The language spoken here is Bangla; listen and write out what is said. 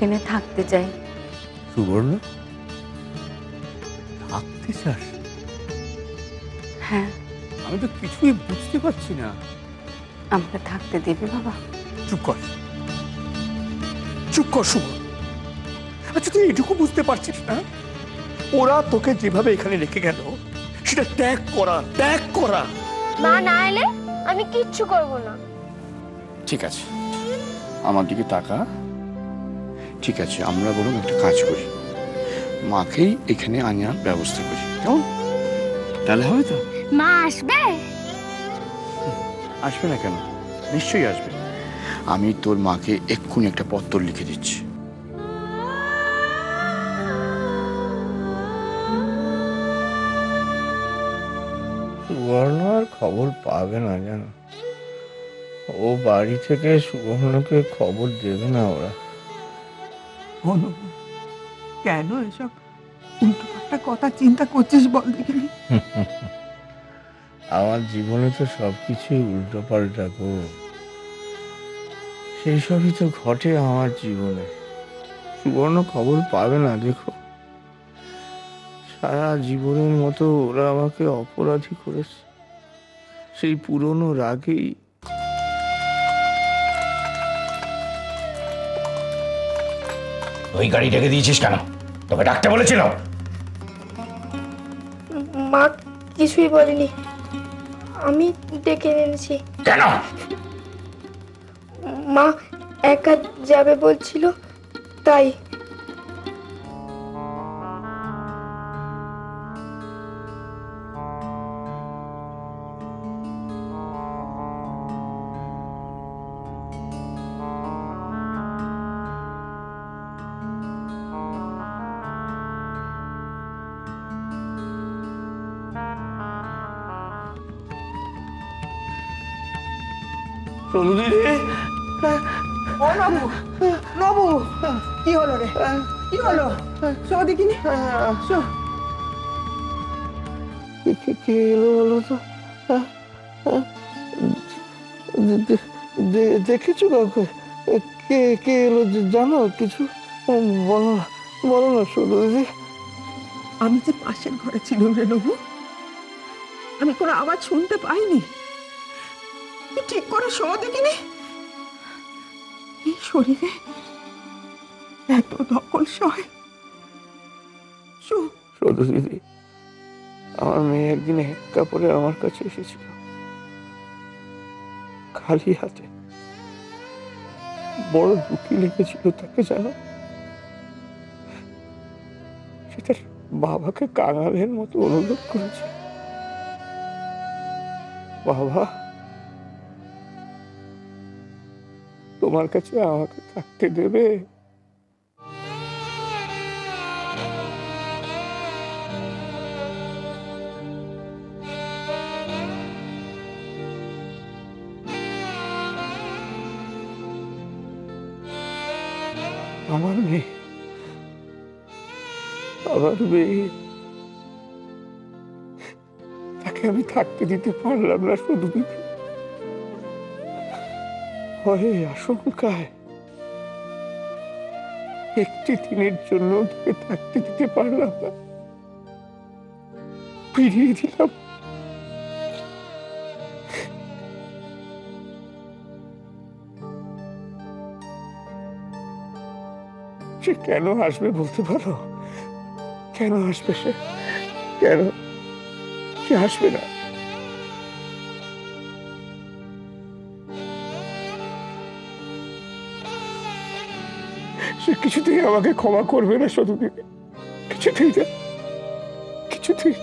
এখানে থাকতে চাই। সুবর্ণ, থাকতে চাস? হ্যাঁ। আমি তো কিছুই বুঝতে পারছি না। আমাকে থাকতে দেবে বাবা? চুপ কর, চুপ কর সুবর্ণ। আচ্ছা, তুই এটুকু বুঝতে পারছিস না, ওরা তোকে যেভাবে এখানে রেখে গেল সেটা ত্যাগ করা, ত্যাগ করা। মা না এলে আমি কিচ্ছু করব না। ঠিক আছে, আমার দিকে তাকা। ঠিক আছে, আমরা বরং একটা কাজ করি, মাকেই এখানে আনার ব্যবস্থা করি, কেমন? তাহলে হবে তো? মা আসবে? আসবে না কেন, নিশ্চয়ই আসবে। আমি তোর মাকে এক্ষুনি একটা পত্র লিখে দিচ্ছি। সুবর্ণ আর খবর পাবে না জানো, ও বাড়ি থেকে সুবর্ণকে খবর দেবে না ওরা। কেন এসব উল্টোপাল্টা কথা চিন্তা করছিস বল দেখিনি? আমার জীবনে তো সবকিছুই উল্টো পাল্টা গো, সেই সবই তো ঘটে আমার জীবনে। সুবর্ণ খবর পাবে না, দেখো সারা জীবনের মতো ওরা আমাকে অপরাধী করেছে, সেই পুরনো রাগেই। ওই গাড়ি ডেকে দিয়েছিস কেন? তোকে ডাকতে বলেছিল? মা কিছুই বলেনি, আমি ডেকে এনেছি। কেন? মা একা যাবে বলছিল, তাই। ও নবু, নবু, কি হলো রে? কি হলো? শো দেখিনি, শো। কে এলো বলো তো? দেখেছো কাউকে? কে কে এলো জানো কিছু? বলো না, বলো না শুধু দিদি। আমি যে পাশের ঘরে ছিলাম রে নবু, আমি কোনো আওয়াজ শুনতে পাইনি। তুই ঠিক করে শো দেখিনি? এই শরীরে এত দখল সয়? শুধু দিদি, আমার মেয়ে একদিন হেক্কা পরে আমার কাছে এসেছিল, খালি হাতে। বড় দুঃখী লেগেছিল তাকে, জানো? সে তার বাবাকে কাঙালের মতো অনুরোধ করেছে, বাবা তোমার কাছে আমাকে থাকতে দেবে? আমার মেয়ে, আমার মেয়ে, তাকে আমি থাকতে দিতে পারলাম না শুধু দিদি। ভয়ে আশঙ্কায় একটি দিনের জন্য তাকে থাকতে দিতে পারলাম না, ফিরিয়ে দিলাম। সে কেন আসবে বলতে পারো? কেন আসবে সে? কেন সে আসবে না? সে কিছুতেই আমাকে ক্ষমা করবে না শুধু দিদি, কিছুতেই না, কিছুতেই।